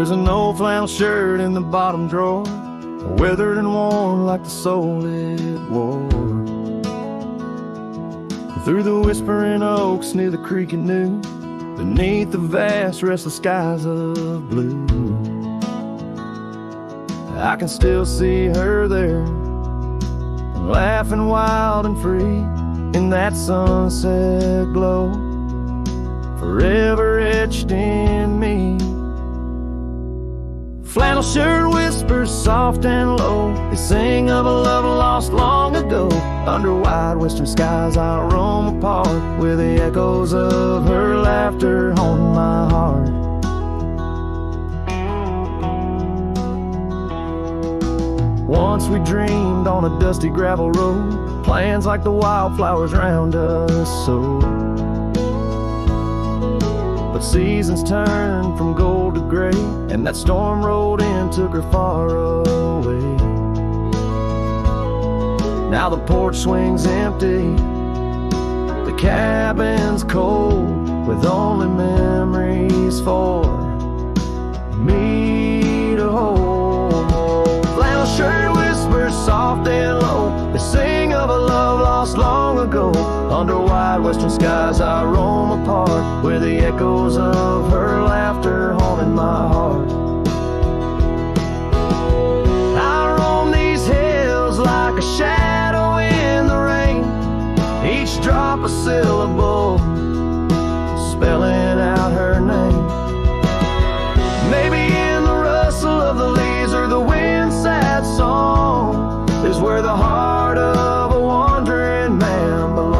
There's an old flannel shirt in the bottom drawer, withered and worn like the soul it wore. Through the whispering oaks near the creek it knew, beneath the vast restless skies of blue, I can still see her there, laughing wild and free in that sunset glow, forever etched in me. Flannel shirt whispers soft and low, they sing of a love lost long ago. Under wide western skies I'll roam apart, with the echoes of her laughter haunting my heart. Once we dreamed on a dusty gravel road, plans like the wildflowers round us so. But seasons turned from gold to gray, and that storm rolled in, took her far away. Now the porch swings empty, the cabin's cold, with only memories for me to hold. Flannel shirt whispers soft and low, they sing of a love lost long ago. Under wide western skies I roam apart, where the echoes of her laughter haunting my heart. I roam these hills like a shadow in the rain, each drop a syllable, spelling out her name. Maybe in the rustle of the leaves or the wind's sad song is where the heart of a wandering man belongs.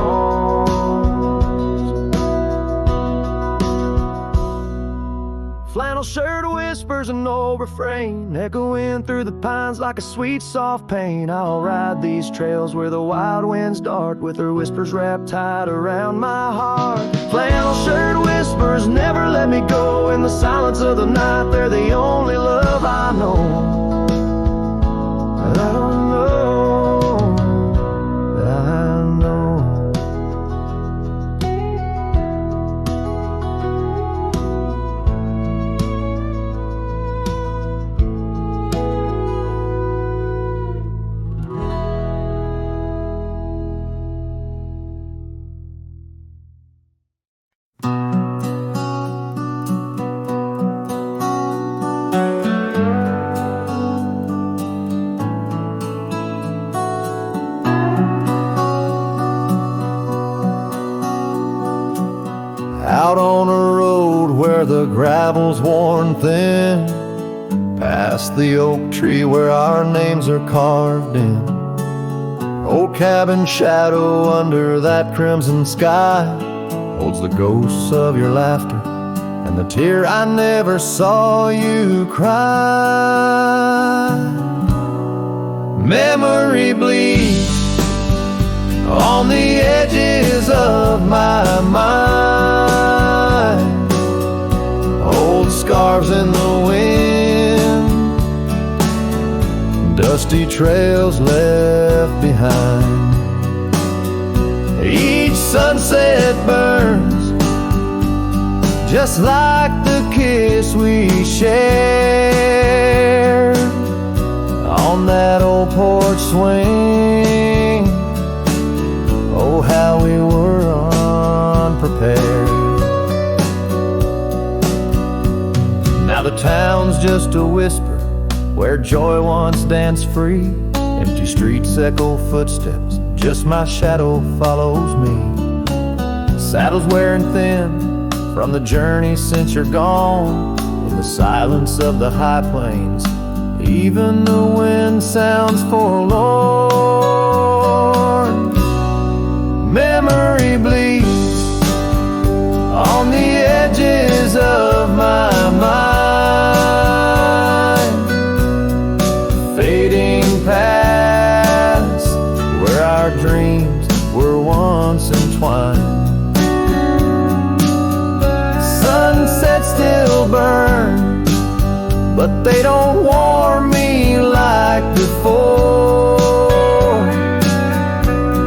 Flannel shirt whispers an old refrain, echoing through the pines like a sweet soft pain. I'll ride these trails where the wild winds dart, with her whispers wrapped tight around my heart. Flannel shirt whispers never let me go, in the silence of the night they're the only love I know. I don't know, I know. Out on a road where the gravel's worn thin, past the oak tree where our names are carved in. Old cabin shadow under that crimson sky holds the ghosts of your laughter and the tear I never saw you cry. Memory bleeds on the edges of my mind, old scarves in the wind, dusty trails left behind. Each sunset burns just like the kiss we shared on that old porch swing. Oh, how we were unprepared. Now the town's just a whisper where joy once danced free. Empty streets echo footsteps, just my shadow follows me. Saddle's wearing thin from the journey since you're gone. In the silence of the high plains, even the wind sounds forlorn. Memory bleeds on the edges of my mind, fading past where our dreams were once entwined. Sunsets still burn, but they don't warm me like before.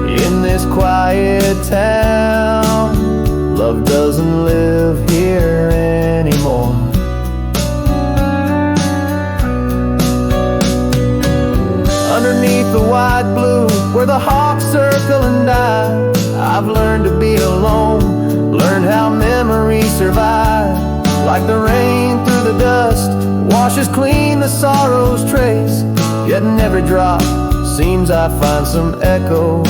In this quiet town, love doesn't live here anymore. where the hawks circle and die. I've learned to be alone, learned how memories survive. Like the rain through the dust, washes clean the sorrow's trace. Yet in every drop seems I find some echo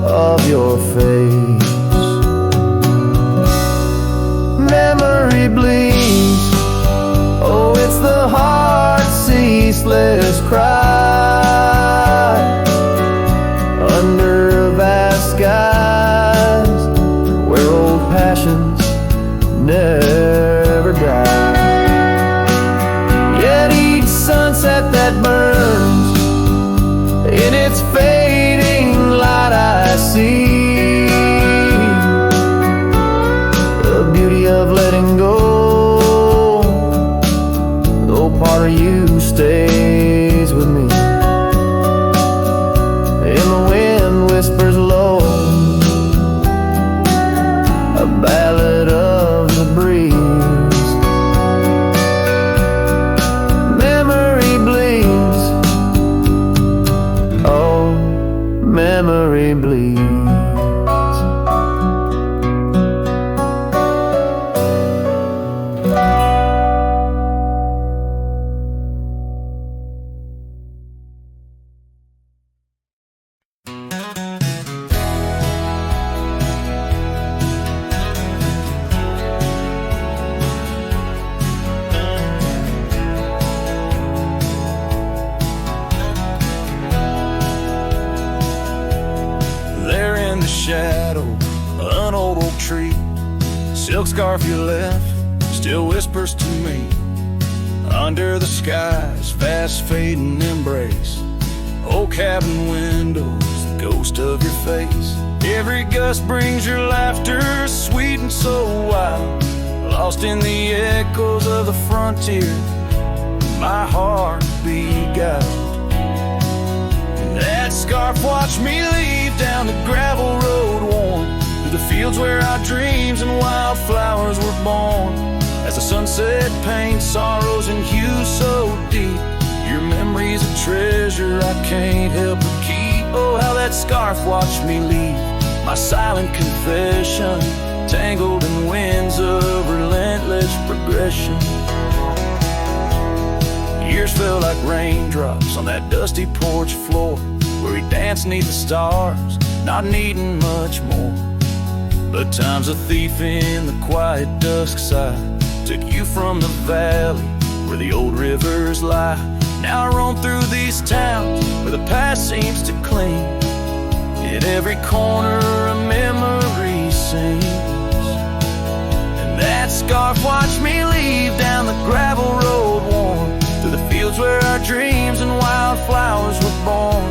of your face. Memory bleeds, oh, it's the heart's ceaseless cry. Under vast skies, where old passions never die. Yet each sunset that burns, in its fading light I see the beauty of letting go, though part of you stays with me. And the wind whispers low, a ballad of the breeze. Memory bleeds, oh, memory bleeds. Silk scarf you left still whispers to me. Under the sky's fast fading embrace, old cabin windows, the ghost of your face. Every gust brings your laughter, sweet and so wild, lost in the echoes of the frontier. My heart beguiled. That scarf watched me leave down the gravel road worn through the fields where our dreams and wildflowers were born. As the sunset paints sorrows and hues so deep, your memory's a treasure I can't help but keep. Oh, how that scarf watched me leave, my silent confession, tangled in winds of relentless progression. Years felt like raindrops on that dusty porch floor, where we danced 'neath the stars, not needing much more. But time's a thief in the quiet dusk side, took you from the valley where the old rivers lie. Now I roam through these towns where the past seems to cling. In every corner a memory sings. And that scarf watched me leave down the gravel road worn through the fields where our dreams and wildflowers were born.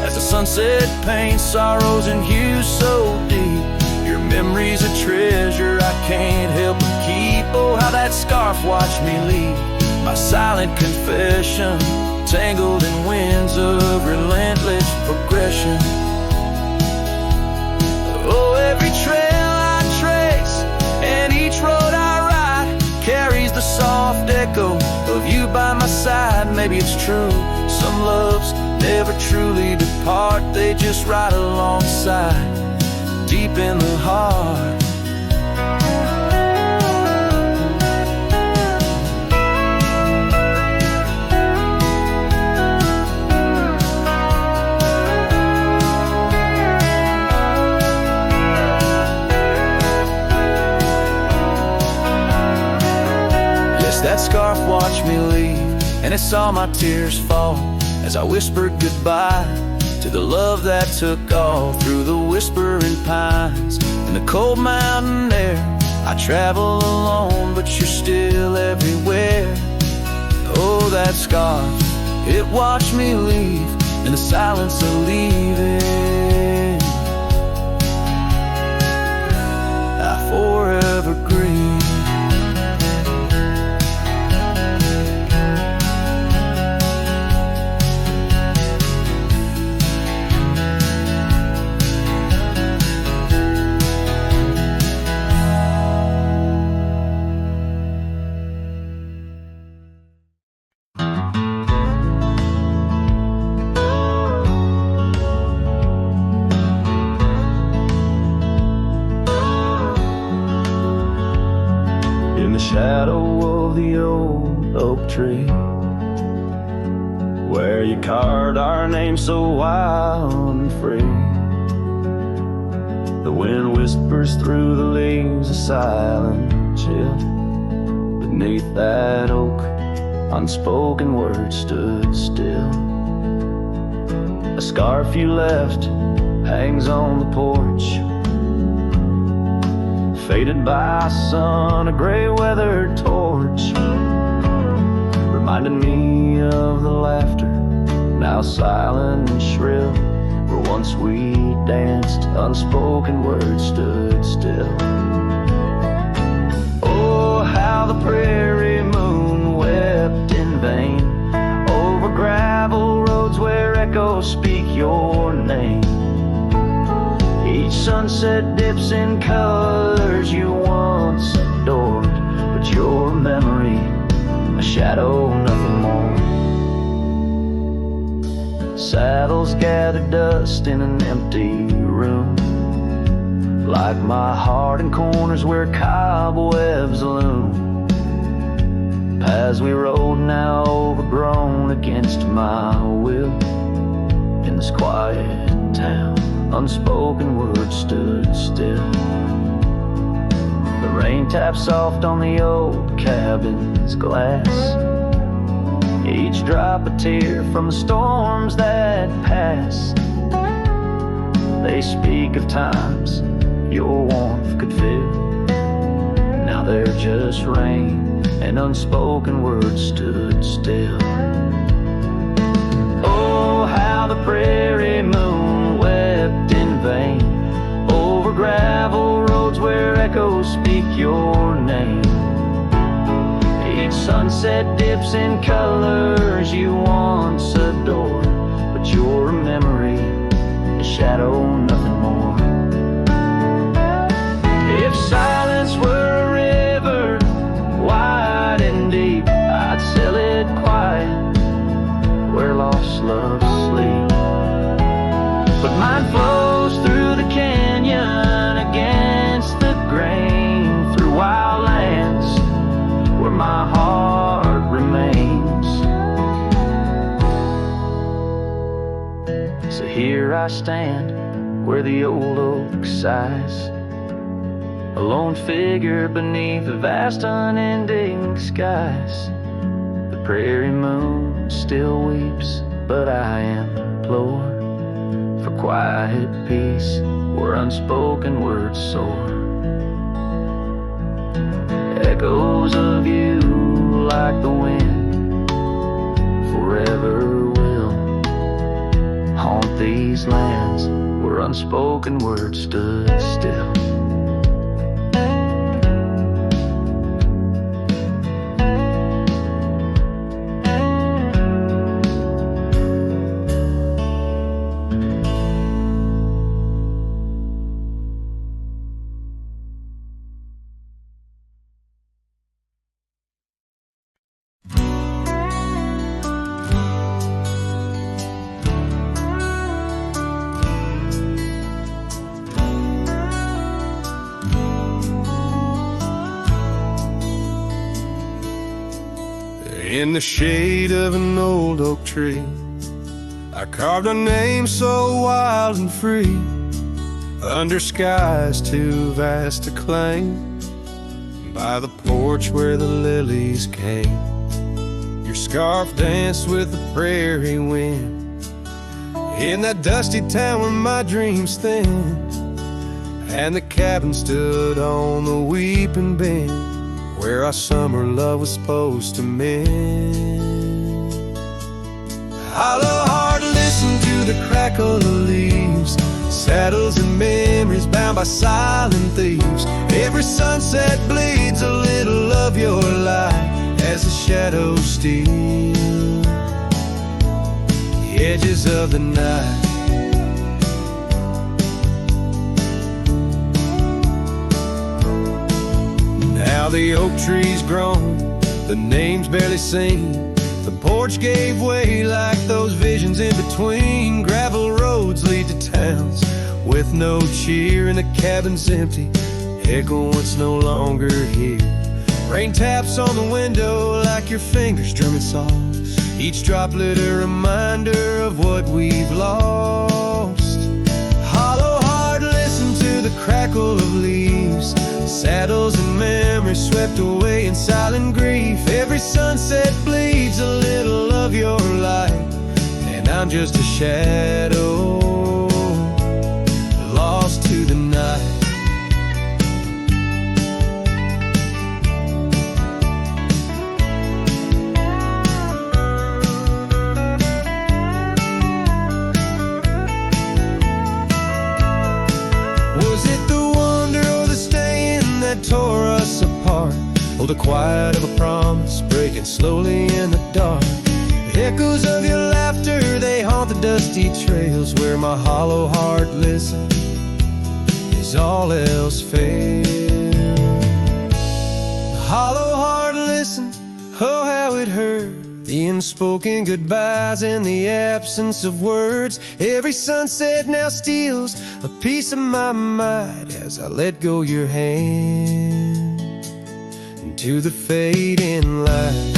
As the sunset paints sorrows and hues so deep, your memory's a treasure I can't help but keep. Oh, how that scarf watched me leave, my silent confession, tangled in winds of relentless progression. Oh, every trail I trace and each road I ride carries the soft echo of you by my side. Maybe it's true, some loves never truly depart, they just ride alongside, deep in the heart. Yes, that scarf watched me leave, and it saw my tears fall as I whispered goodbye to the love that took all through the whispering pines and the cold mountain air. I travel alone, but you're still everywhere. Oh, that scarf, it watched me leave in the silence of leaving. I forever grieve. of the old oak tree, where you carved our name so wild and free. The wind whispers through the leaves, a silent chill. Beneath that oak, unspoken words stood still. A scarf you left hangs on the porch, faded by sun, a gray weathered torch, reminding me of the laughter, now silent and shrill, where once we danced, unspoken words stood still. Oh, how the prairie moon wept in vain over gravel roads where echoes speak your name. Each sunset dips in colors you once adored, but your memory, a shadow, nothing more. Saddles gather dust in an empty room, like my heart in corners where cobwebs loom. Paths we rode now overgrown against my will. In this quiet town, unspoken words stood still. The rain taps soft on the old cabin's glass, each drop a tear from the storms that pass. They speak of times your warmth could fill. Now they're just rain, and unspoken words stood still. Oh, how the prairie moon wept in vain over gravel roads where echoes speak your name. Each sunset dips in colors you once adored, but your memory, a shadow, nothing more. If silence were a river, wide and deep, I'd sail it quiet, where lost loves sleep. But mine flows through the canyon, against the grain, through wild lands, where my heart remains. So here I stand, where the old oak sighs, a lone figure beneath the vast unending skies. The prairie moon still weeps, but I implore for quiet peace where unspoken words soar. Echoes of you like the wind forever will haunt these lands where unspoken words stood still. In the shade of an old oak tree, I carved a name so wild and free, under skies too vast to claim, by the porch where the lilies came. Your scarf danced with the prairie wind, in that dusty town where my dreams thinned, and the cabin stood on the weeping bend, where our summer love was supposed to mend. Hollow heart, listen to the crackle of leaves, saddles and memories bound by silent thieves. Every sunset bleeds a little of your light as the shadows steal the edges of the night. Now the oak tree's grown, the name's barely seen. The porch gave way like those visions in between. Gravel roads lead to towns with no cheer, and the cabin's empty, echo once no longer here. Rain taps on the window like your fingers drumming soft. Each droplet a reminder of what we've lost. Hollow heart, listen to the crackle of leaves. Saddles and memories swept away in silent grief. Every sunset bleeds a little of your light, and I'm just a shadow lost to the night. Was it the wonder or the staying that tore us apart? Oh, the quiet of a promise breaking slowly in the dark. The echoes of your laughter, they haunt the dusty trails where my hollow heart listens as all else fails. The hollow heart listens, oh how it hurt. The unspoken goodbyes and the absence of words. Every sunset now steals a piece of my mind as I let go your hand into the fading light.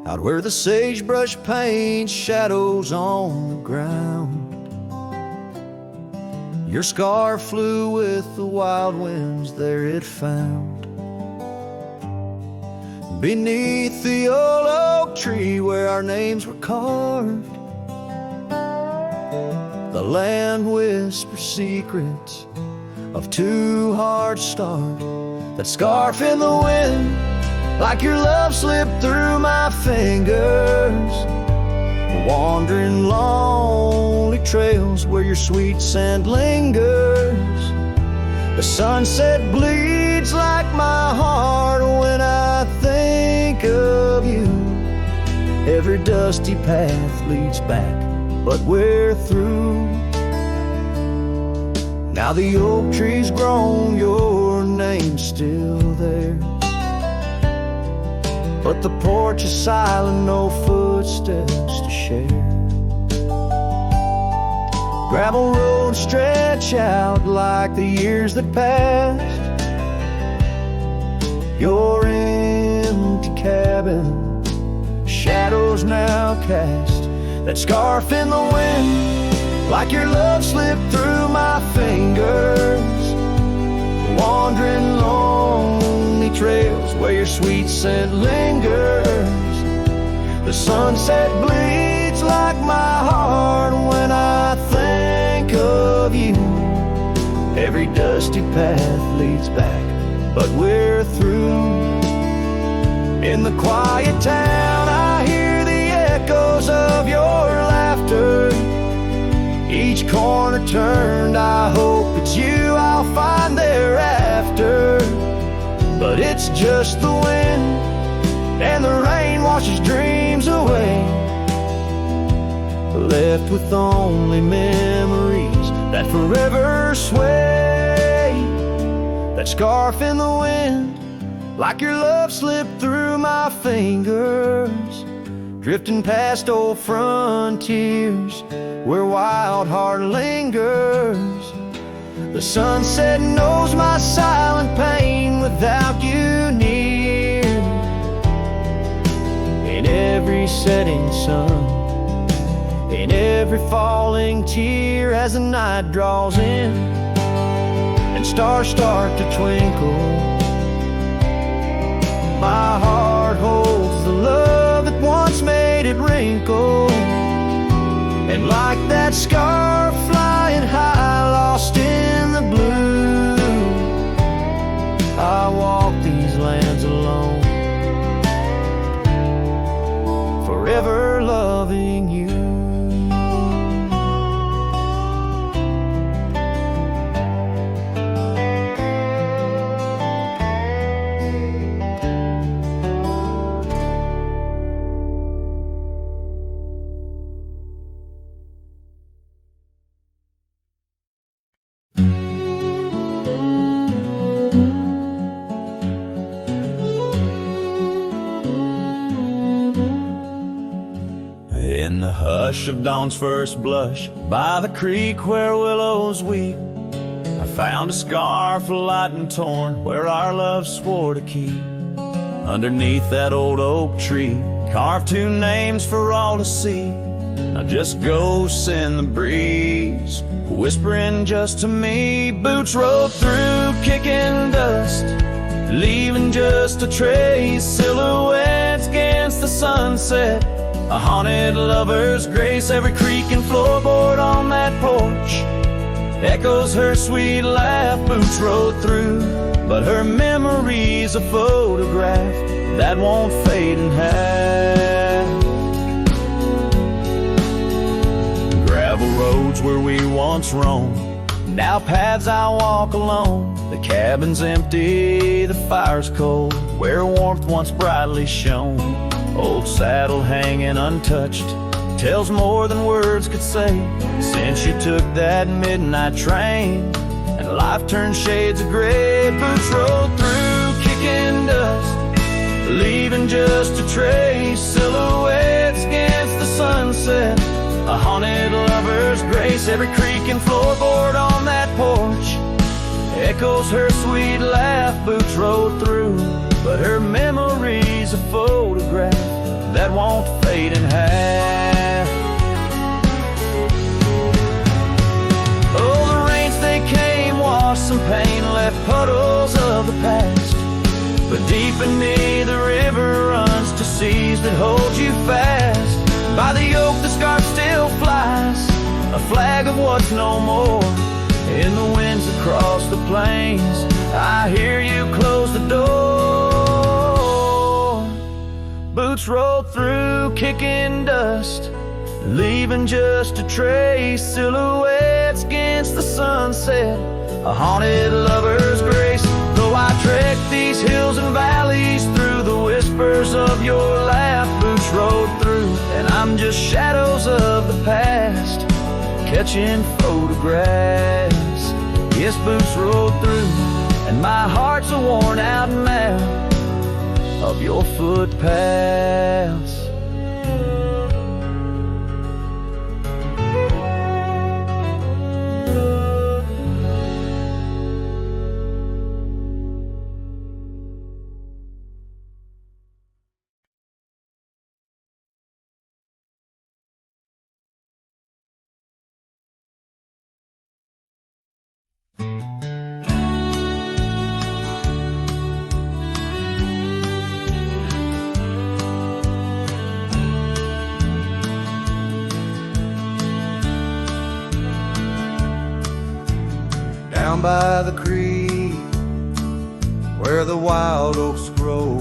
Out where the sagebrush paints shadows on the ground, your scar flew with the wild winds, there it found. Beneath the old oak tree where our names were carved, the land whispers secrets of two hearts starved. That scarf in the wind, like your love slipped through my fingers. Wandering lonely trails where your sweet scent lingers. The sunset bleeds like my heart when I think of you. Every dusty path leads back, but we're through. Now the oak tree's grown, your name's still there, but the porch is silent, no footsteps to share. Gravel roads stretch out like the years that passed. Your empty cabin, shadows now cast. That scarf in the wind, like your love slipped through my fingers. Wandering lonely trails where your sweet scent lingers. The sunset bleeds like my heart when I think of you. Every dusty path leads back, but we're through. In the quiet town I hear the echoes of your laughter. Each corner turned, I hope it's you I'll find thereafter. But it's just the wind, and the rain washes dreams away, left with only memories that forever sway. That scarf in the wind, like your love slipped through my fingers. Drifting past old frontiers where wild heart lingers. The sunset knows my silent pain without you near. In every setting sun, in every falling tear, as the night draws in and stars start to twinkle, my heart holds the love that once made faded wrinkle. And like that scar flying high, lost in the blue, I walk these lands alone, forever loving you. In the hush of dawn's first blush, by the creek where willows weep, I found a scarf light and torn where our love swore to keep. Underneath that old oak tree, carved two names for all to see. Now just ghosts in the breeze, whispering just to me. Boots rolled through, kicking dust, leaving just a trace. Silhouettes against the sunset, a haunted lover's grace. Every creak and floorboard on that porch echoes her sweet laugh. Boots rode through, but her memory's a photograph that won't fade in half. Gravel roads where we once roamed, now paths I walk alone. The cabin's empty, the fire's cold, where warmth once brightly shone. Old saddle hanging untouched tells more than words could say. Since you took that midnight train and life turned shades of gray. Boots rolled through, kicking dust, leaving just a trace. Silhouettes against the sunset, a haunted lover's grace. Every creak and floorboard on that porch echoes her sweet laugh. Boots rode through, but her memory's a photograph that won't fade in half. Oh, the rains they came, washed some pain, left puddles of the past. But deep beneath the river runs to seas that hold you fast. By the oak the scarf still flies, a flag of what's no more. In the winds across the plains, I hear you close the door. Boots rolled through, kicking dust, leaving just a trace. Silhouettes against the sunset, a haunted lover's grace. Though I trek these hills and valleys through the whispers of your laugh, boots rode through, and I'm just shadows of the past, catching photographs. Yes, boots rolled through, and my heart's a worn out map of your footpaths. Down by the creek where the wild oaks grow,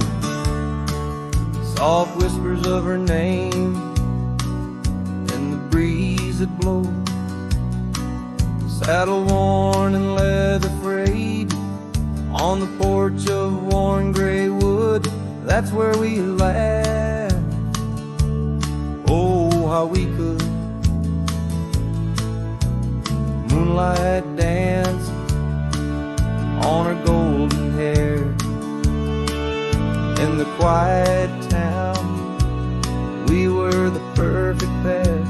soft whispers of her name in the breeze that blows. Saddle worn and leather frayed on the porch of worn gray wood, that's where we laughed. Oh, how we could moonlight dance on her golden hair. In the quiet town, we were the perfect pair.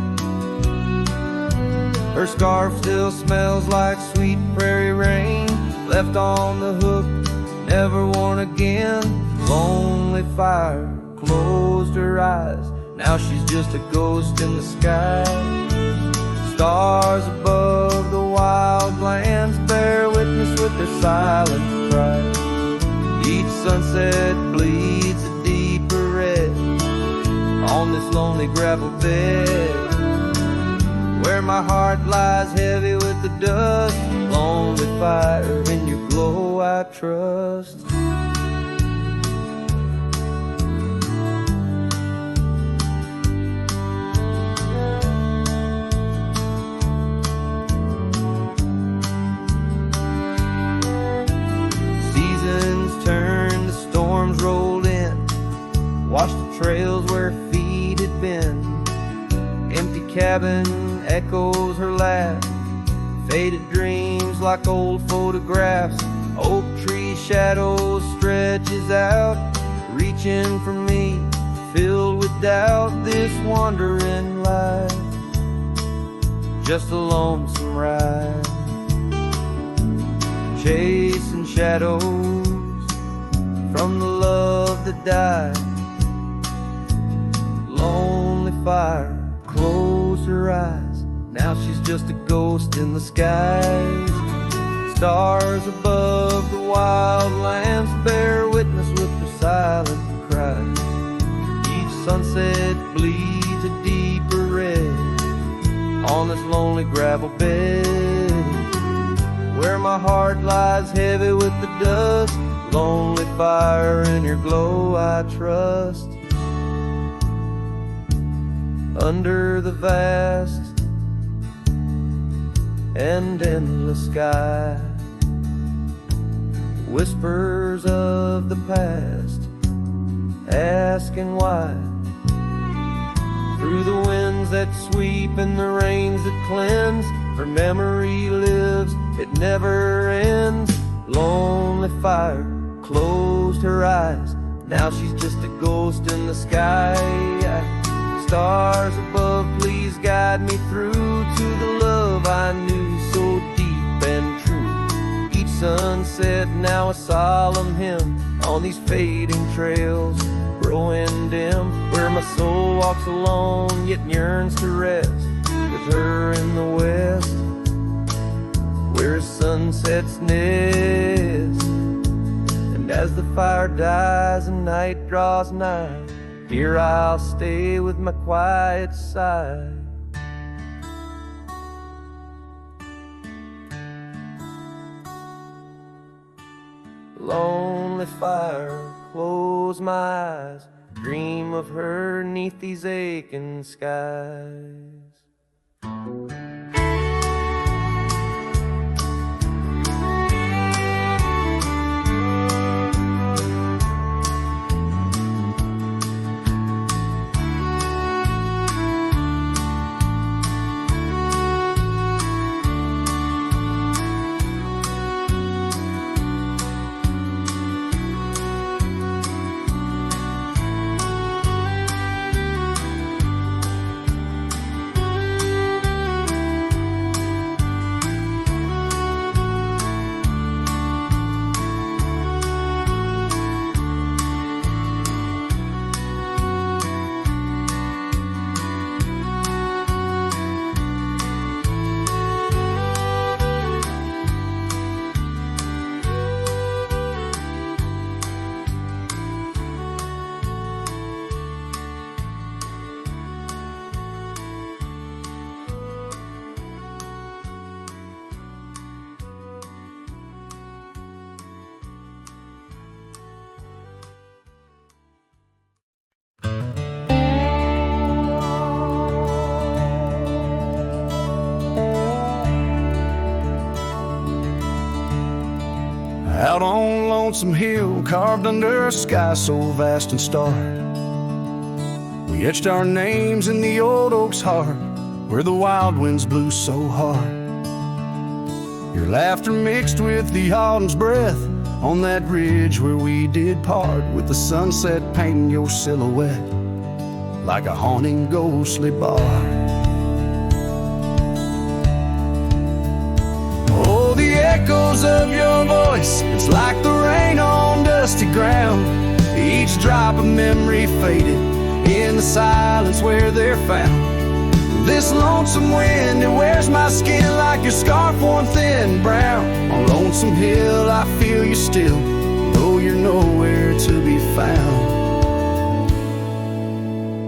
Her scarf still smells like sweet prairie rain, left on the hook, never worn again. Lonely fire closed her eyes, now she's just a ghost in the sky. Stars above the wild lands bear witness with their silent cry. Each sunset bleeds a deeper red on this lonely lonely gravel bed, where my heart lies heavy with the dust. Lonely fire, in your glow I trust. Seasons turned, the storms rolled in, washed the trails where feet had been. Empty cabin echoes her laugh, faded dreams like old photographs. Oak tree shadows stretches out, reaching for me, filled with doubt. This wandering life, just a lonesome ride, chasing shadows from the love that died. Lonely fire, close her eyes, now she's just a ghost in the skies. Stars above the wildlands bear witness with their silent cries. Each sunset bleeds a deeper red on this lonely gravel bed, where my heart lies heavy with the dust. Lonely fire, in your glow I trust. Under the vast and endless sky, whispers of the past, asking why. Through the winds that sweep and the rains that cleanse, her memory lives, it never ends. Lonely fire closed her eyes, now she's just a ghost in the sky. Stars above, please guide me through to the love I knew so deep and true. Each sunset now a solemn hymn on these fading trails growing dim, where my soul walks alone yet yearns to rest with her in the west, where sunsets nest. And as the fire dies and night draws nigh, here I'll stay with my quiet sigh. Lonely fire, close my eyes, dream of her 'neath these aching skies. Out on Lonesome Hill, carved under a sky so vast and stark, we etched our names in the old oak's heart, where the wild winds blew so hard. Your laughter mixed with the autumn's breath on that ridge where we did part, with the sunset painting your silhouette like a haunting ghostly bar. Oh, the echoes of your voice, it's like the rain on dusty ground. Each drop of memory faded in the silence where they're found. This lonesome wind, it wears my skin like your scarf worn thin brown. On Lonesome Hill I feel you still, though you're nowhere to be found.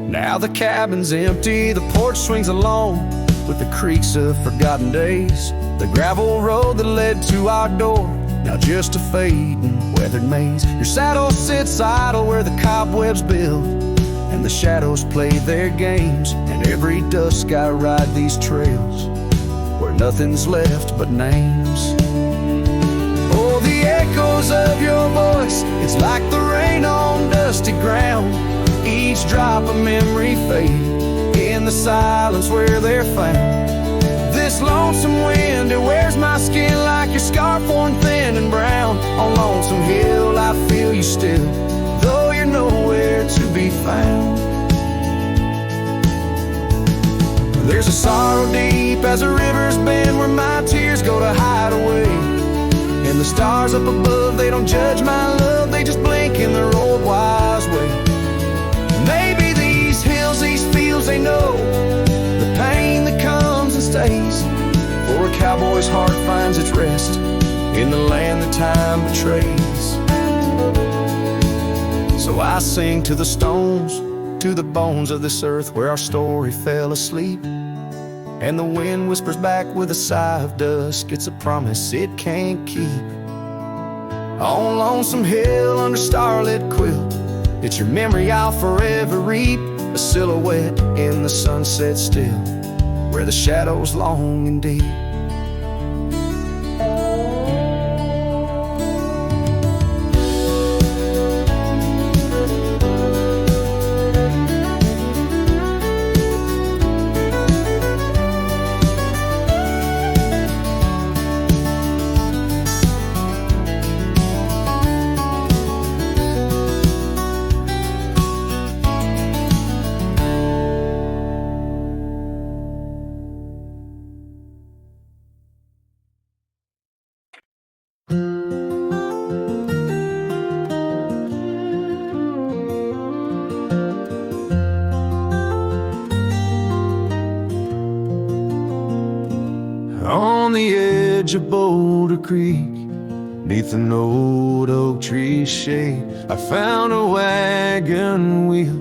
Now the cabin's empty, the porch swings alone with the creaks of forgotten days. The gravel road that led to our door, now just a fading, weathered maze. Your saddle sits idle where the cobwebs build, and the shadows play their games. And every dusk I ride these trails where nothing's left but names. Oh, the echoes of your voice, it's like the rain on dusty ground. Each drop of memory fade in the silence where they're found. This lonesome wind, it wears my skin like your scarf worn thin and brown. On Lonesome Hill I feel you still, though you're nowhere to be found. There's a sorrow deep as the rivers bend where my tears go to hide away. And the stars up above, they don't judge my love, they just blink in their old wise way. Maybe these hills, these fields, they know the pain that comes and stays. For a cowboy's heart finds its rest in the land that time betrays. So I sing to the stones, to the bones of this earth where our story fell asleep. And the wind whispers back with a sigh of dusk, it's a promise it can't keep. On Lonesome Hill under starlit quilt, it's your memory I'll forever reap. A silhouette in the sunset still, where the shadows long and deep. On the edge of Boulder Creek, neath an old oak tree shade, I found a wagon wheel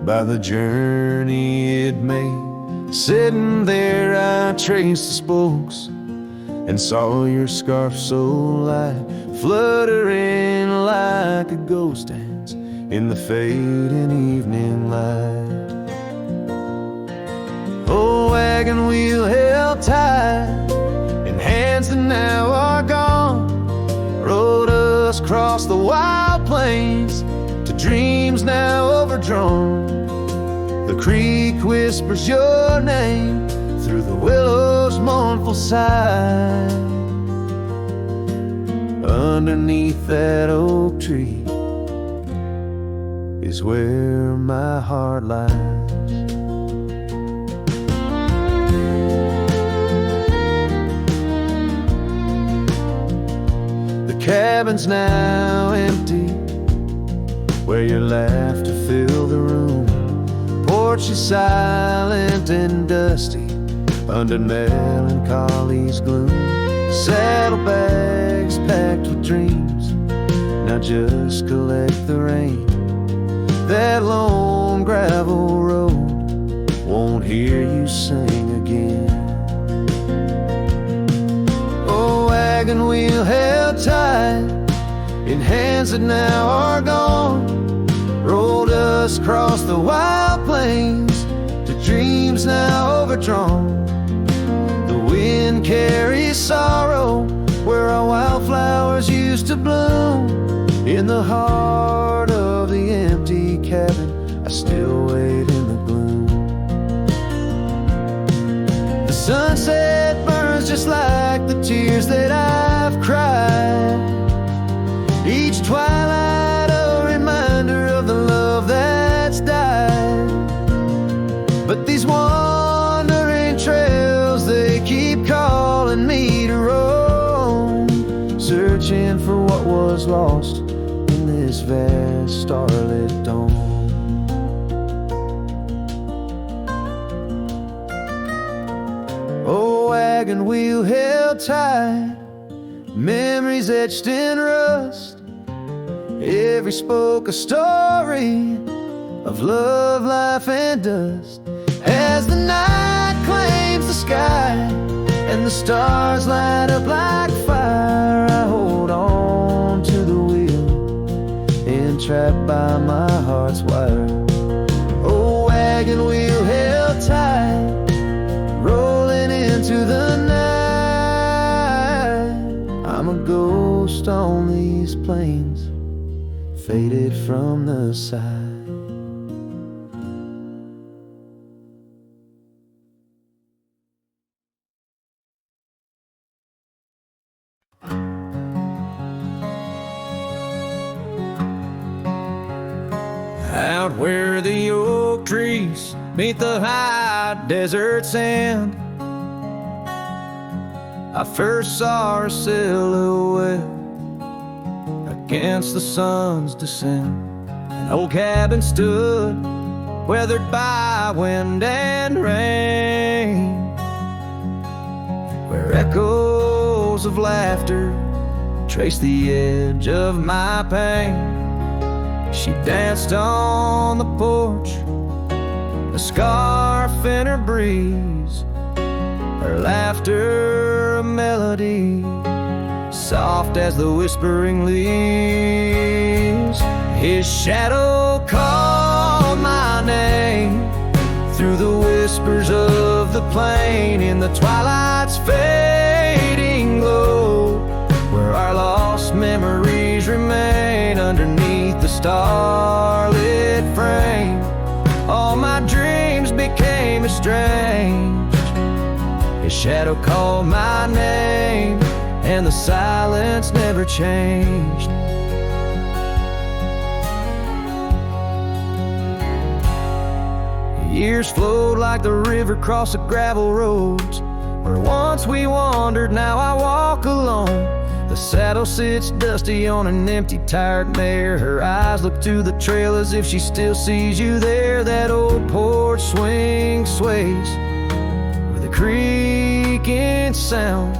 by the journey it made. Sitting there I traced the spokes and saw your scarf so light, fluttering like a ghost dance in the fading evening light. Oh, wagon wheel held tight in hands that now are gone, rode us across the wild plains to dreams now overdrawn. The creek whispers your name through the willow's mournful sigh. Underneath that oak tree is where my heart lies. Cabin's now empty, where your laughter filled the room. Porch is silent and dusty under melancholy's gloom. Saddlebags packed with dreams now just collect the rain. That lone gravel road won't hear you sing again. Wagon wheel held tight in hands that now are gone, rolled us across the wild plains to dreams now overdrawn. The wind carries sorrow where our wildflowers used to bloom. In the heart of the empty cabin I still wait in the gloom. The sunset burns just like the tears that I've cried. Each twilight a reminder of the love that's died. But these wandering trails, they keep calling me to roam, searching for what was lost in this vast starlit dome. Oh, wagon wheel held tight, memories etched in rust, every spoke a story of love, life, and dust. As the night claims the sky and the stars light up like fire, I hold on to the wheel, entrapped by my heart's wire. Oh, wagon wheel held tight, rolling into the night. I'm a ghost on these plains, faded from the side. Out where the oak trees meet the high desert sand, I first saw her silhouette against the sun's descent. An old cabin stood, weathered by wind and rain, where echoes of laughter traced the edge of my pain. She danced on the porch, a scarf in her breeze, her laughter a melody, soft as the whispering leaves. His shadow called my name through the whispers of the plain, in the twilight's fading glow, where our lost memories remain underneath the starlit frame. All my dreams became estranged. His shadow called my name, and the silence never changed. Years flowed like the river across the gravel roads, where once we wandered, now I walk alone. The saddle sits dusty on an empty, tired mare. Her eyes look to the trail as if she still sees you there. That old porch swing sways with a creaking sound,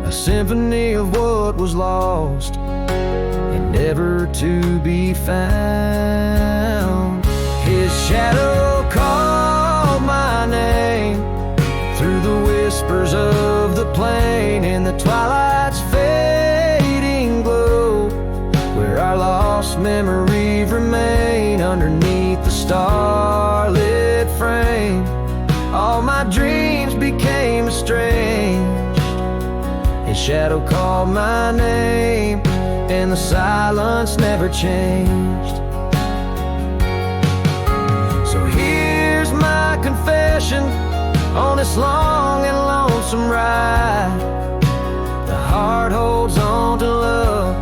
a symphony of what was lost and never to be found. His shadow called my name through the whispers of the plain, in the twilight's fading glow, where our lost memories remain underneath the starlit frame. All my dreams became estranged. His shadow called my name, and the silence never changed. So here's my confession on this long and lonesome ride. The heart holds on to love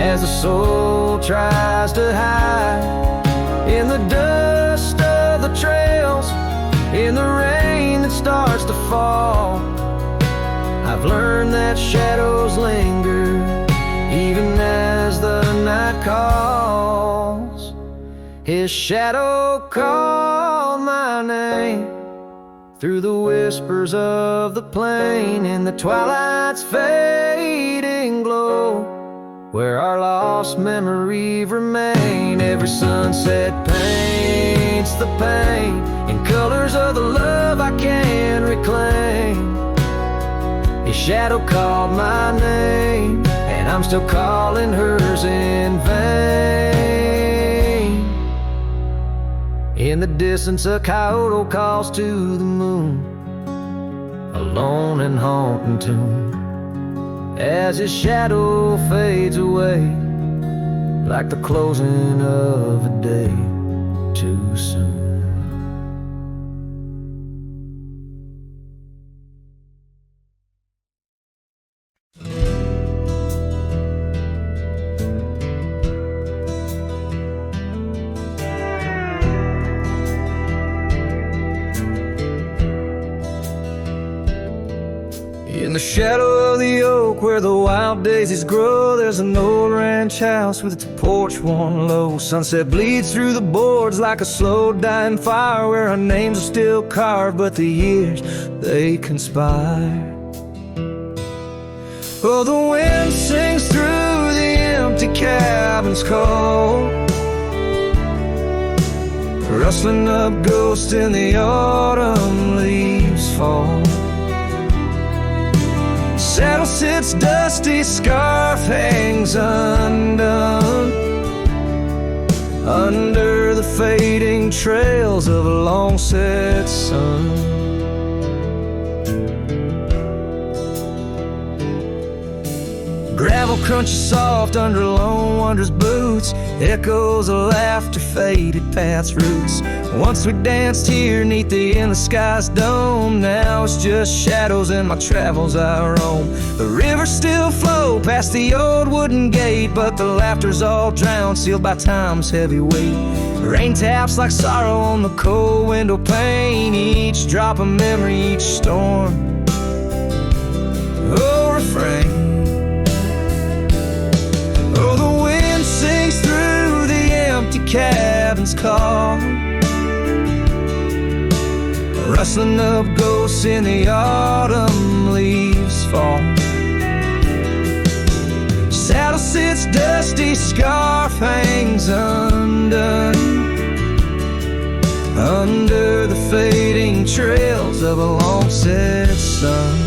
as the soul tries to hide in the dust of the trails, in the rain that starts to fall. I've learned that shadows linger even as the night calls. His shadow called my name through the whispers of the plain, in the twilight's fading glow, where our lost memories remain. Every sunset paints the pain in colors of the love I can't reclaim. His shadow called my name, and I'm still calling hers in vain. In the distance a coyote calls to the moon, a lone and haunting tune, as his shadow fades away like the closing of a day too soon. In the shadow of the oak where the wild daisies grow, there's an old ranch house with its porch worn low. Sunset bleeds through the boards like a slow dying fire, where our names are still carved but the years they conspire. Oh, the wind sings through the empty cabin's cold, rustling up ghosts in the autumn leaves fall. Saddle sits dusty, scarf hangs undone under the fading trails of a long set sun. Gravel crunches soft under lone wanderer's boots, echoes of laughter, faded past roots. Once we danced here neath the endless sky's dome, now it's just shadows in my travels I roam. The rivers still flow past the old wooden gate, but the laughter's all drowned, sealed by time's heavy weight. Rain taps like sorrow on the cold window pane, each drop a memory, each storm. Oh, refrain. Oh, the wind sings through the empty cabin's call, rustling up ghosts in the autumn leaves fall. Saddle sits dusty, scarf hangs undone under the fading trails of a long set sun.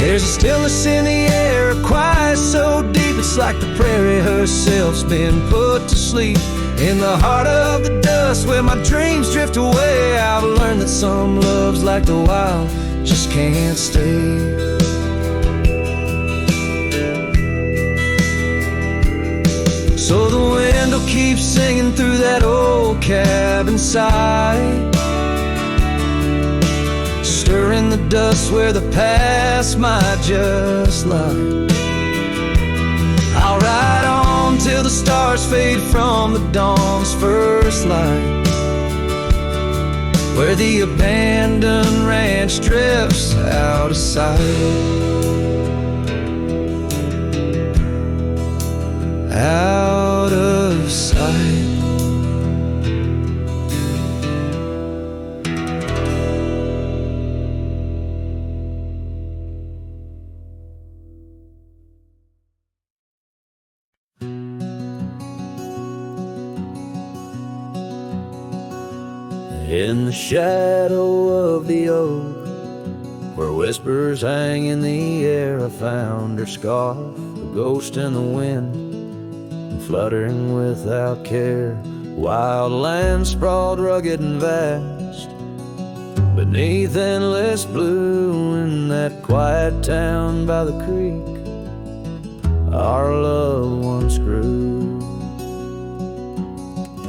There's a stillness in the air, a quiet so deep it's like the prairie herself's been put to sleep. In the heart of the dust where my dreams drift away, I've learned that some loves like the wild just can't stay. So the wind will keep singing through that old cabin side, stirring the dust where the past might just lie. I'll ride on till the stars fade from the dawn's first light, where the abandoned ranch drifts out of sight. Out of sight. In the shadow of the oak, where whispers hang in the air, I found her scarf, a ghost in the wind, and fluttering without care. Wild land sprawled rugged and vast, beneath endless blue. In that quiet town by the creek, our loved ones grew.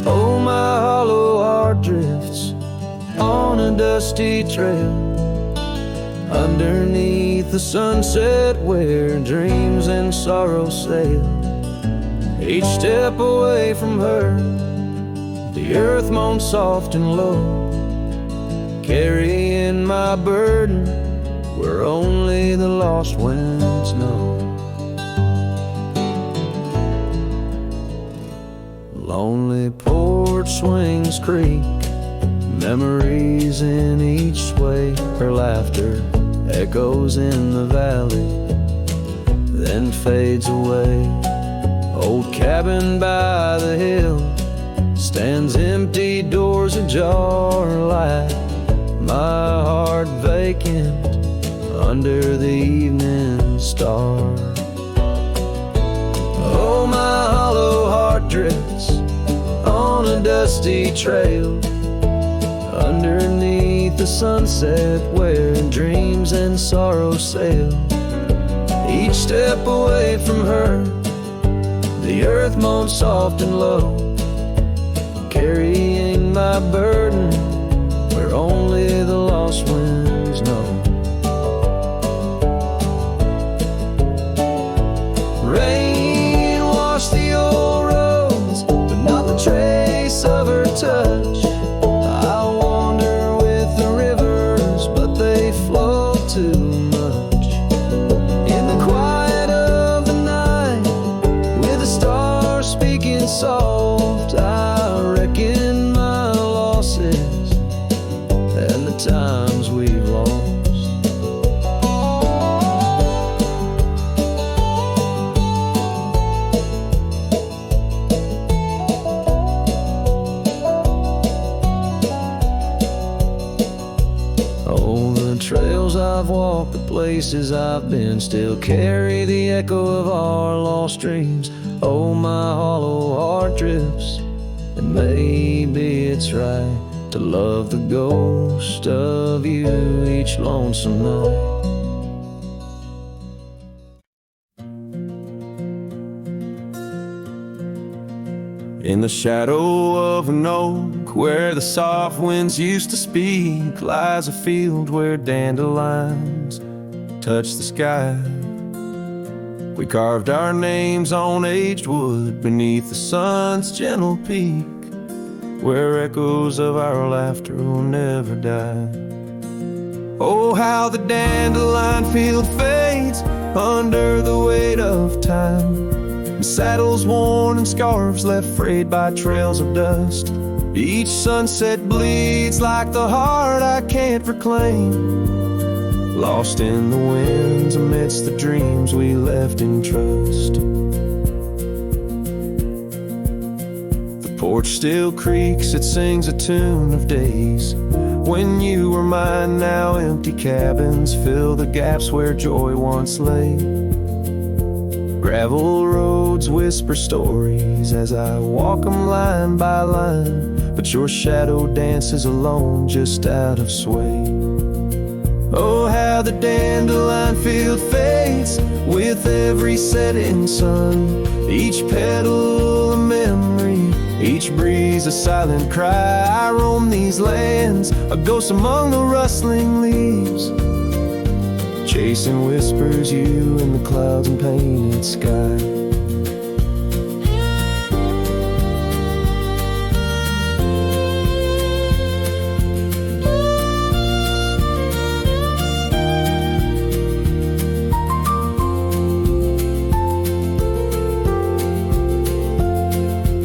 Oh, my hollow heart drifts on a dusty trail, underneath the sunset where dreams and sorrow sail. Each step away from her, the earth moans soft and low, carrying my burden where only the lost winds know. Lonely porch swings creak, memories in each sway. Her laughter echoes in the valley, then fades away. Old cabin by the hill stands empty, doors ajar, light my heart vacant under the evening star. Oh, my hollow heart drifts on a dusty trail, underneath the sunset where dreams and sorrow sail. Each step away from her, the earth moans soft and low, carrying my burden where only the lost winds know. Rain washed the old roads, but not the trace of her touch. I wander with the rivers, but they flow too much. In the quiet of the night, with the times we've lost. Oh, the trails I've walked, the places I've been, still carry the echo of our lost dreams. Oh, my hollow heart drifts, and maybe it's right to love the ghost of you each lonesome night. In the shadow of an oak, where the soft winds used to speak, lies a field where dandelions touch the sky. We carved our names on aged wood beneath the sun's gentle peak, where echoes of our laughter will never die. Oh, how the dandelion field fades under the weight of time, and saddles worn and scarves left frayed by trails of dust. Each sunset bleeds like the heart I can't reclaim, lost in the winds amidst the dreams we left in trust. The porch still creaks, it sings a tune of days when you were mine. Now empty cabins fill the gaps where joy once lay. Gravel roads whisper stories as I walk them line by line, but your shadow dances alone just out of sway. Oh, how the dandelion field fades with every setting sun, each petal a memory, each breeze a silent cry. I roam these lands, a ghost among the rustling leaves, chasing whispers, you in the clouds and painted sky.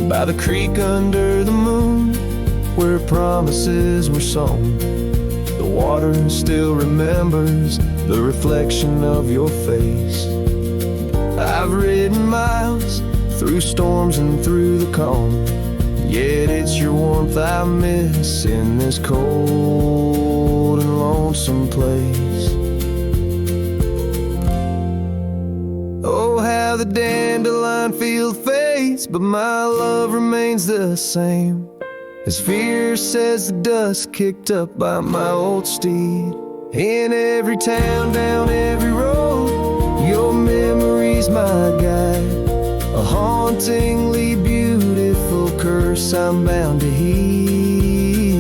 By the creek under the moon, where promises were sown, the water still remembers the reflection of your face. I've ridden miles through storms and through the calm, yet it's your warmth I miss in this cold and lonesome place. Oh, how the dandelion field fades, but my love remains the same, as fierce as the dust kicked up by my old steed. In every town, down every road, your memory's my guide, a hauntingly beautiful curse I'm bound to heed.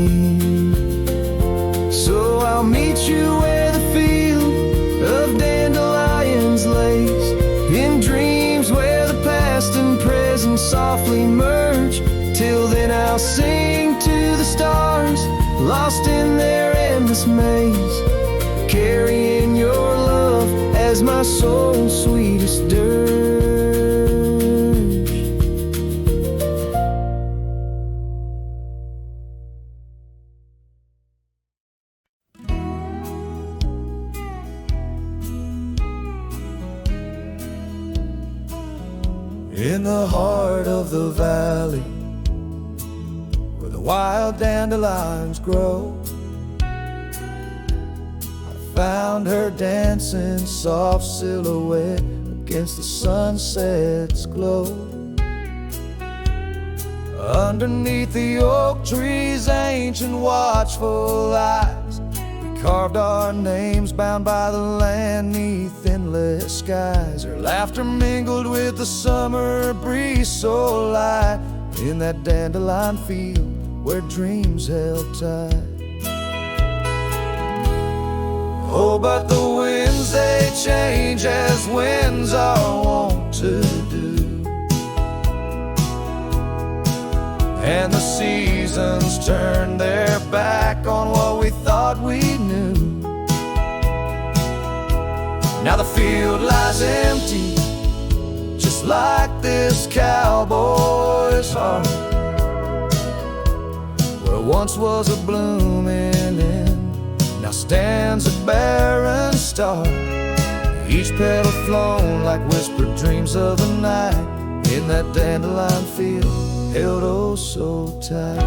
So I'll meet you where the field of dandelions lays, in dreams where the past and present softly merge. Till then I'll sing to the stars, lost in their endless maze, carrying your love as my soul's sweetest dirge. In the heart of the valley, where the wild dandelions grow, found her dancing soft silhouette against the sunset's glow. Underneath the oak tree's ancient watchful eyes, we carved our names bound by the land neath endless skies. Her laughter mingled with the summer breeze so light, in that dandelion field where dreams held tight. Oh, but the winds, they change as winds are wont to do, and the seasons turn their back on what we thought we knew. Now the field lies empty, just like this cowboy's heart, where once was a blooming inn stands a barren star, each petal flown like whispered dreams of the night, in that dandelion field held oh so tight.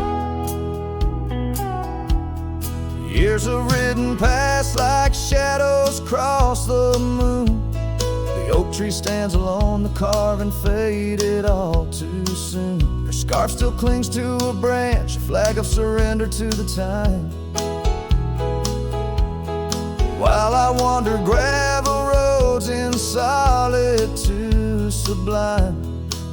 Years have ridden past like shadows cross the moon. The oak tree stands alone, the carving faded all too soon. Her scarf still clings to a branch, a flag of surrender to the time. While I wander gravel roads in solitude sublime,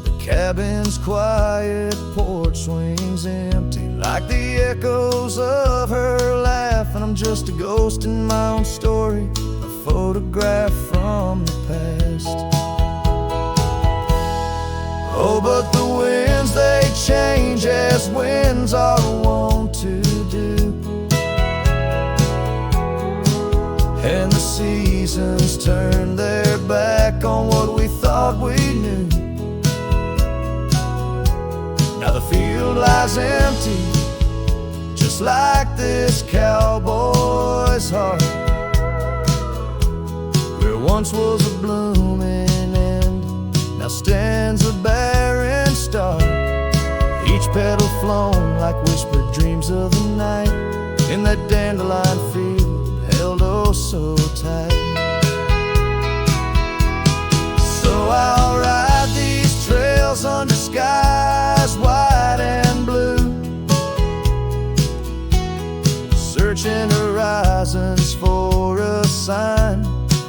the cabin's quiet porch swings empty like the echoes of her laugh. And I'm just a ghost in my own story, a photograph from the past. Oh, but the winds, they change as winds are wont to do, and the seasons turn their back on what we thought we knew. Now the field lies empty, just like this cowboy's heart, where once was a blooming end, now stands a barren star, each petal flown like whispered dreams of the night, in that dandelion field held oh so tight. So I'll ride these trails under skies white and blue, searching horizons for a sign,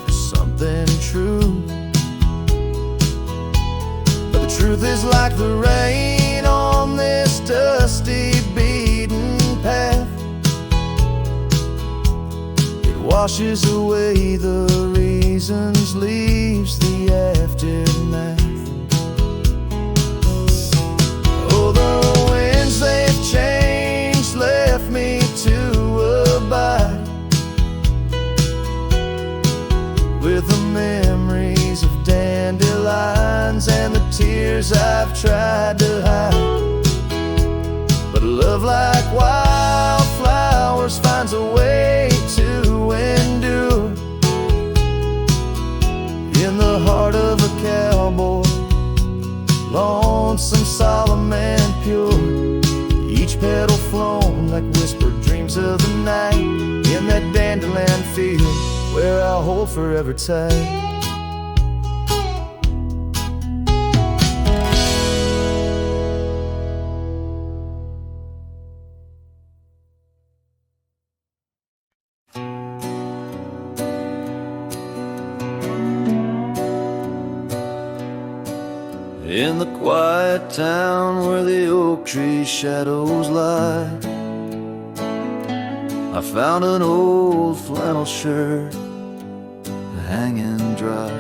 for something true. But the truth is like the rain on this dusty beaten path, it washes away the reasons, leaves the aftermath. Oh, the winds, they've changed, left me to abide with the memories of dandelions and the tears I've tried to hide. But love like wildflowers finds a way to endure in the heart of a cowboy, lonesome, solemn and pure, each petal flown like whispered dreams of the night, in that dandelion field where I'll hold forever tight. In the quiet town where the oak tree shadows lie, I found an old flannel shirt hanging dry.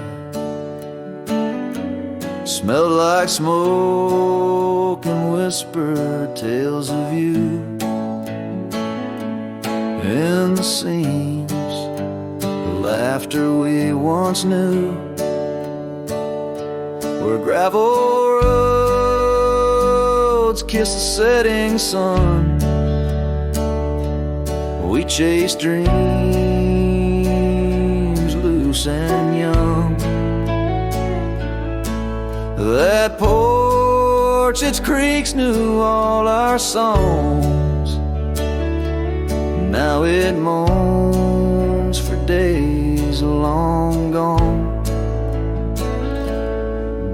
Smelled like smoke and whispered tales of you. In the seams, the laughter we once knew, where gravel roads kiss the setting sun, we chase dreams loose and young. That porch, its creaks knew all our songs. Now it moans for days long gone.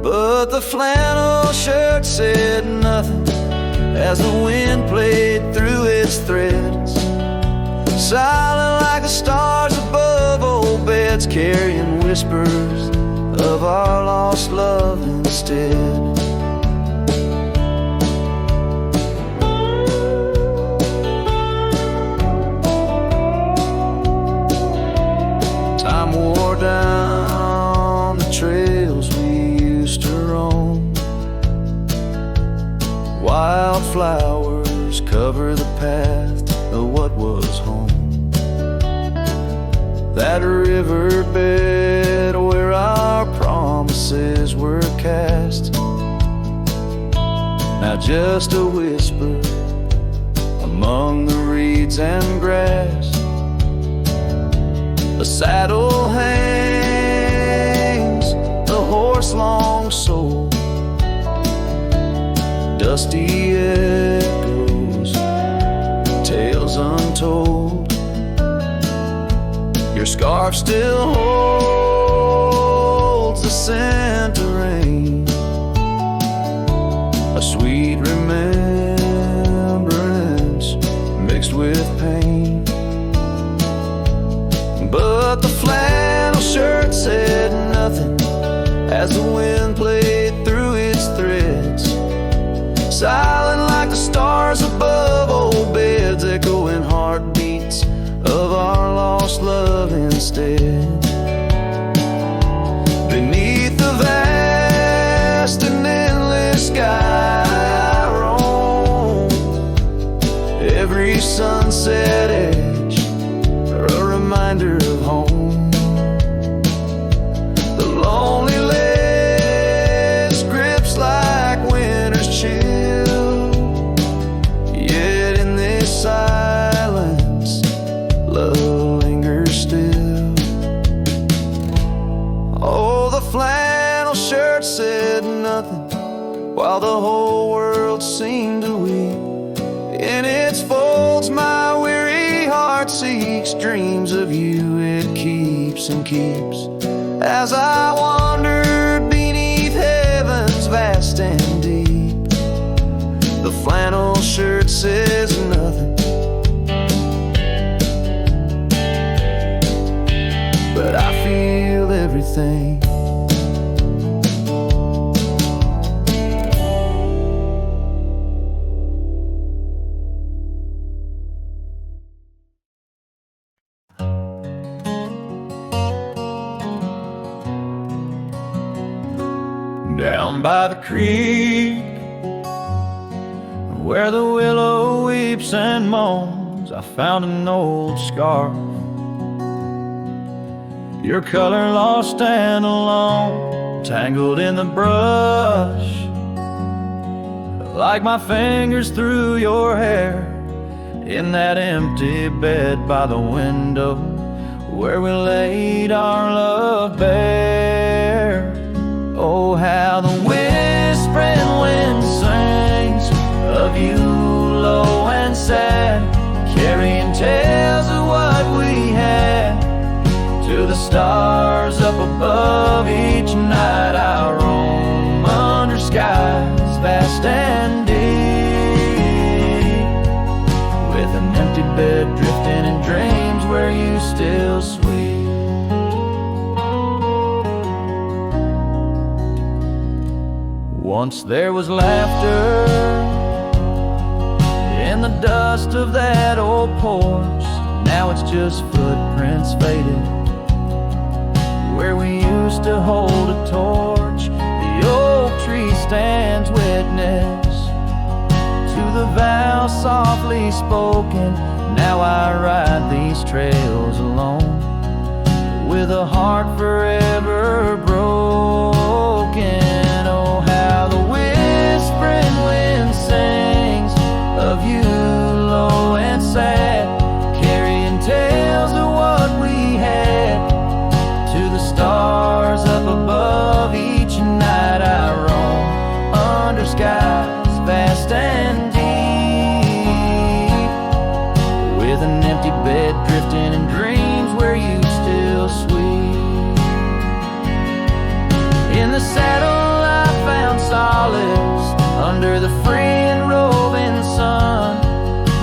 But the flannel shirt said nothing as the wind played through its threads, silent like the stars above old beds, carrying whispers of our lost love instead. Time wore down the trails we used to roam. Wildflowers cover the path of what was home. That riverbed where our promises were cast, now just a whisper among the reeds and grass. The saddle hangs, the horse long sold, dusty echoes, tales untold. Your scarf still holds the scent of rain, a sweet remembrance mixed with pain. But the flannel shirt said nothing as the wind played through its threads, silent like the stars above old beds, echoing heartbeats of our lost love instead. Beneath the vast and endless sky I roam, every sunset edge a reminder of home. The lonely ledge grips like winter's chill, yet in this silence love lingers still. Oh, the flannel shirt said nothing while the whole world seemed to weep. In its folds my weary heart seeks dreams of you. It keeps and keeps as I wandered beneath heaven's vast and deep. The flannel shirt says nothing, but I feel everything. Down by the creek, where the willow weeps and moans, I found an old scarf, your color lost and alone, tangled in the brush, like my fingers through your hair, in that empty bed by the window, where we laid our love bare. Oh, how the whispering wind sings of you low and sad, carrying tales of what we had to the stars up above. Each night I roam under skies vast and deep, with an empty bed drifting in dreams where you still sweet. Once there was laughter in the dust of that old porch. Now it's just footprints faded where we used to hold a torch. The oak tree stands witness to the vow softly spoken. Now I ride these trails alone with a heart forever broken. Oh, how the whispering wind sings of you low and sad, carrying tales of what we had to the stars up above. Each night I roam under skies vast and deep, with an empty bed drifting in dreams where you still sweet. In the saddle I found solace under the free and roving sun,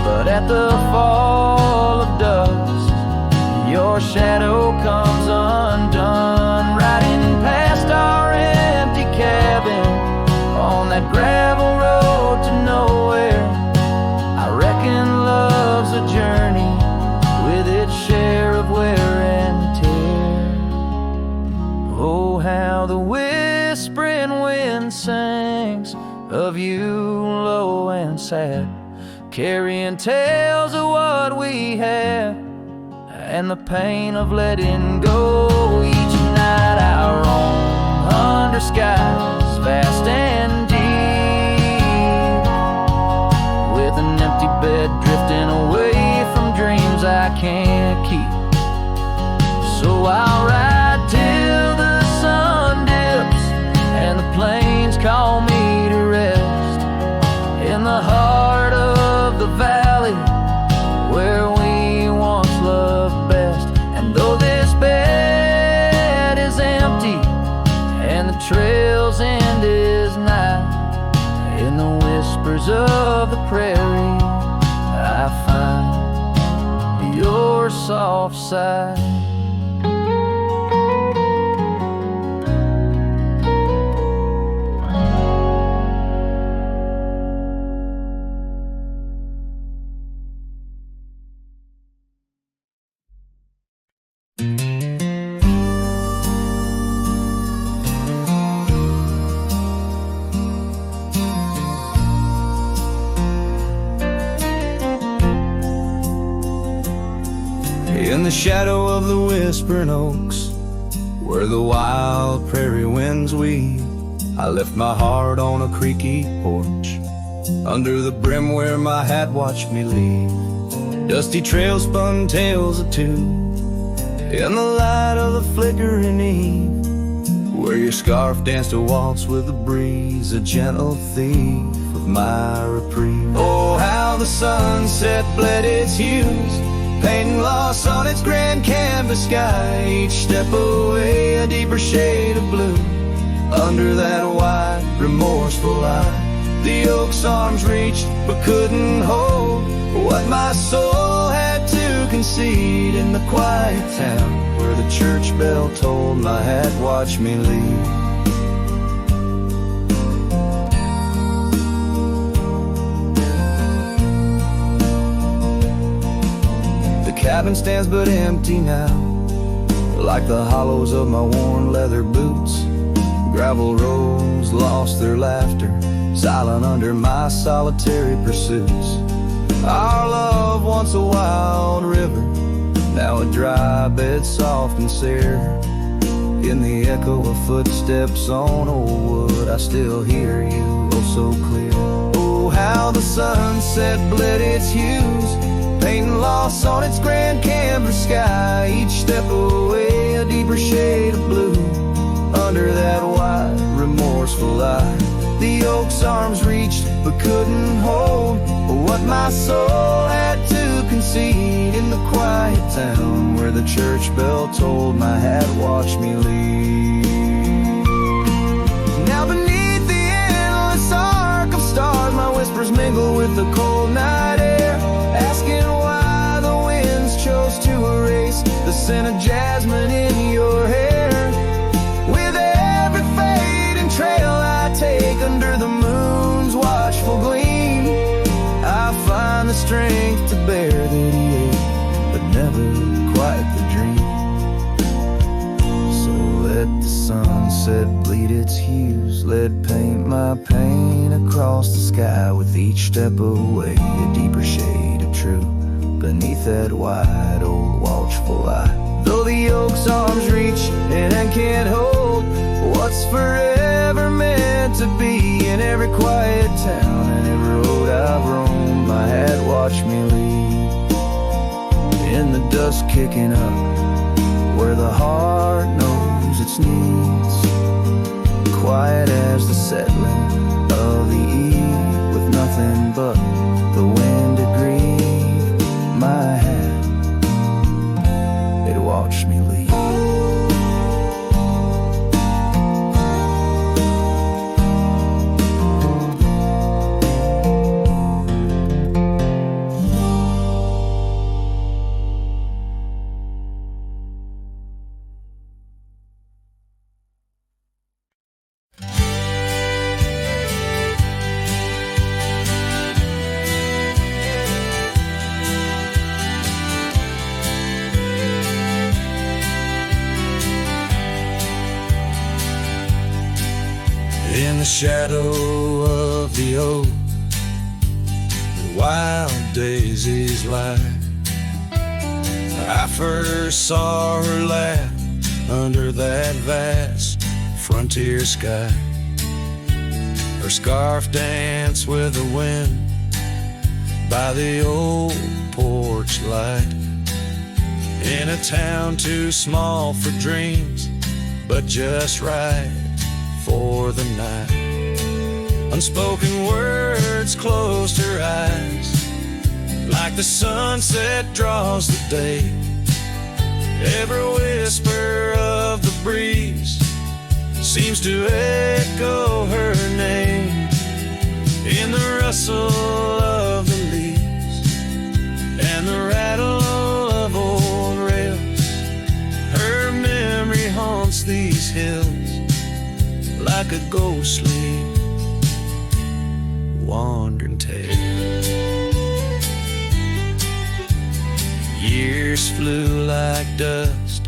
but at the fall of dusk your shadow comes undone, riding past our empty cabin on that gravel road to nowhere. I reckon love's a journey with its share of wear and tear. Oh, how the whispering wind sings of you low and sad, carrying tales of what we had and the pain of letting go. Each night I roam under skies vast and deep, with an empty bed drifting away from dreams I can't keep. So I'll ride till the sun dips and the plains call me to rest in the heart of the valley where we once loved best. And though this bed is empty and the trail's end is nigh, in the whispers of the prairie I find your soft sigh. In the shadow of the whispering oaks, where the wild prairie winds weave, I left my heart on a creaky porch, under the brim where my hat watched me leave. Dusty trails spun tales of two, in the light of the flickering eve, where your scarf danced a waltz with the breeze, a gentle thief of my reprieve. Oh, how the sunset bled its hues, painting loss on its grand canvas sky. Each step away a deeper shade of blue, under that wide, remorseful eye. The oak's arms reached but couldn't hold what my soul had to concede. In the quiet town where the church bell tolled, my hat watched me leave. The cabin stands but empty now, like the hollows of my worn leather boots. Gravel roads lost their laughter, silent under my solitary pursuits. Our love, once a wild river, now a dry bed soft and sere. In the echo of footsteps on old wood, I still hear you oh so clear. Oh, how the sunset bled its hues, painting loss on its grand canvas sky. Each step away a deeper shade of blue, under that wide, remorseful eye. The oak's arms reached but couldn't hold what my soul had to concede. In the quiet town where the church bell tolled, my hat watched me leave. Now beneath the endless arc of stars, my whispers mingle with the cold night air, asking why the winds chose to erase the scent of jasmine in your hair. With every fading trail I take under the moon's watchful gleam, I find the strength to bear that ache, but never quite the dream. So let the sunset bleed its hues, let paint my pain across the sky. With each step away a deeper shade of true, beneath that wide old watchful eye. Though the oak's arms reach and I can't hold what's forever meant to be, in every quiet town and every road I've roamed, my hat watched me leave. In the dust kicking up, where the heart knows its needs, quiet as the settling of the eve, with nothing but the wind to grieve, my hat, it watched me leave. In the shadow of the oak, the wild daisies lie. I first saw her laugh under that vast frontier sky. Her scarf danced with the wind by the old porch light. In a town too small for dreams, but just right for the night. Unspoken words closed her eyes, like the sunset draws the day. Every whisper of the breeze seems to echo her name. In the rustle of the leaves and the rattle of old rails, her memory haunts these hills like a ghostly wandering tale. Years flew like dust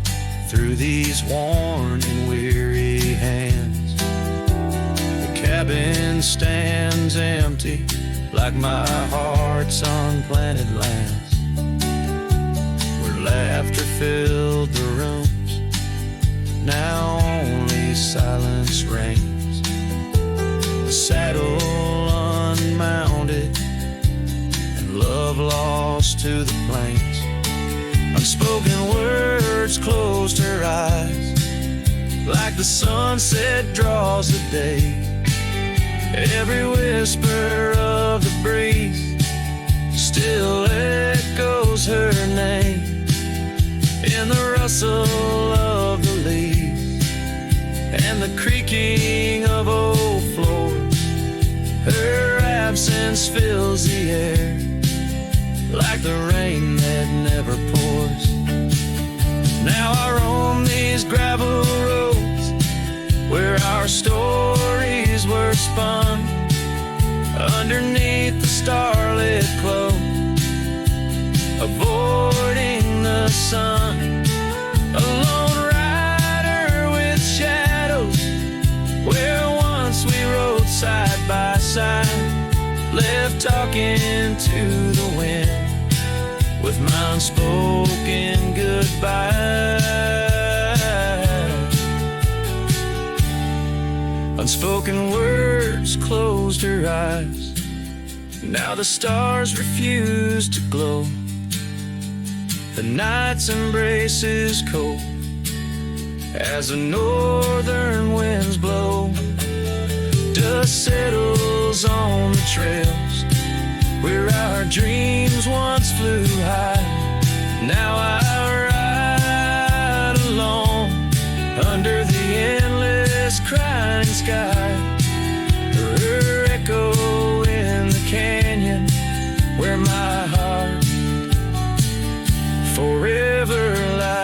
through these worn and weary hands. The cabin stands empty like my heart's unplanted lands, where laughter filled the rooms, now only silence reigns. The saddle unmounted and love lost to the plains. Unspoken words closed her eyes, like the sunset draws the day. Every whisper of the breeze still echoes her name. In the rustle of the leaves and the creaking of old floors, her absence fills the air like the rain that never pours. Now I roam these gravel roads where our stories were spun, underneath the starlit cloak, avoiding the sun. A lone rider with shadows, where once we rode side by side, left talking to the wind with my unspoken goodbye. Unspoken words closed her eyes. Now the stars refuse to glow. The night's embrace is cold as the northern winds blow. Dust settles on the trails where our dreams once flew high. Now I ride alone under the endless crying sky. Her echo in the canyon where my heart forever lies.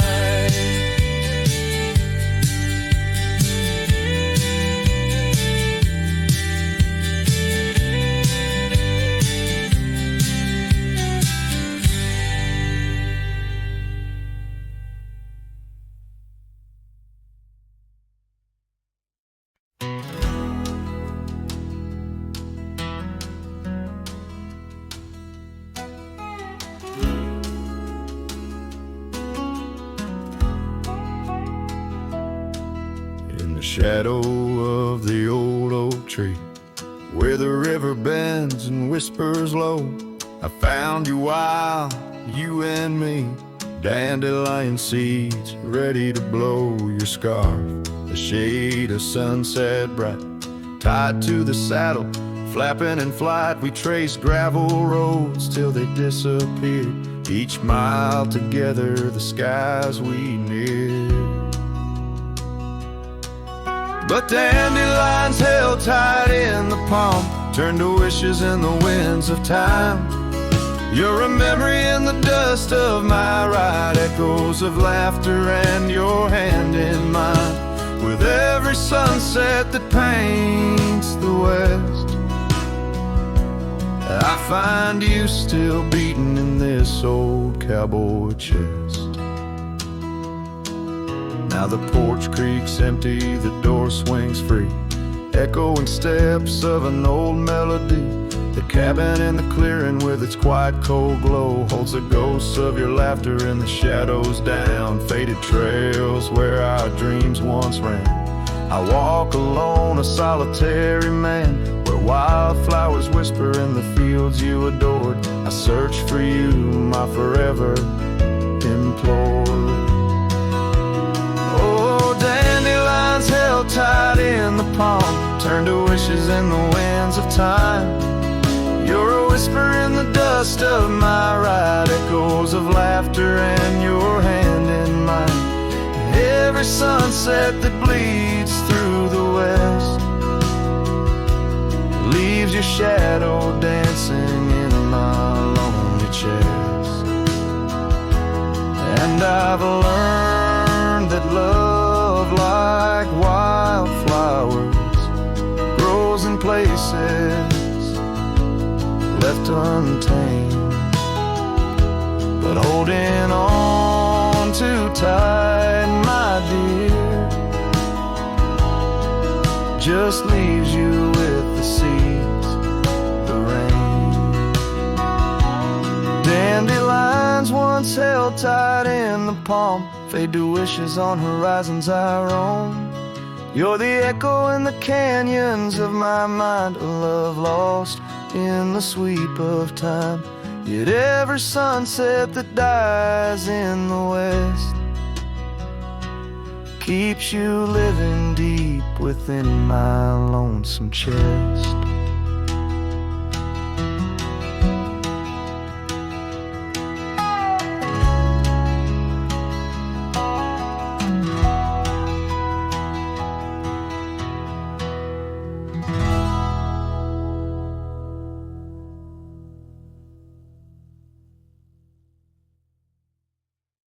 Shadow of the old oak tree, where the river bends and whispers low, I found you while you and me, dandelion seeds ready to blow. Your scarf, a shade of sunset bright, tied to the saddle, flapping in flight. We traced gravel roads till they disappeared, each mile together the skies we neared. But dandelions held tight in the palm turned to wishes in the winds of time. You're a memory in the dust of my ride, echoes of laughter and your hand in mine. With every sunset that paints the west, I find you still beating in this old cowboy chest. Now the porch creaks empty, the door swings free, echoing steps of an old melody. The cabin in the clearing with its quiet cold glow holds the ghosts of your laughter in the shadows down faded trails where our dreams once ran. I walk alone, a solitary man, where wildflowers whisper in the fields you adored. I search for you, my forever implored. turn to wishes in the winds of time. You're a whisper in the dust of my ride, echoes of laughter and your hand in mine. Every sunset that bleeds through the west leaves your shadow dancing in my lonely chest. And I've learned that love, like wildflowers, grows in places left untamed. But holding on too tight, my dear, just leaves you with the seeds, the rain. Dandelions once held tight in the palm fade to wishes on horizons I roam. You're the echo in the canyons of my mind, a love lost in the sweep of time. Yet every sunset that dies in the west keeps you living deep within my lonesome chest.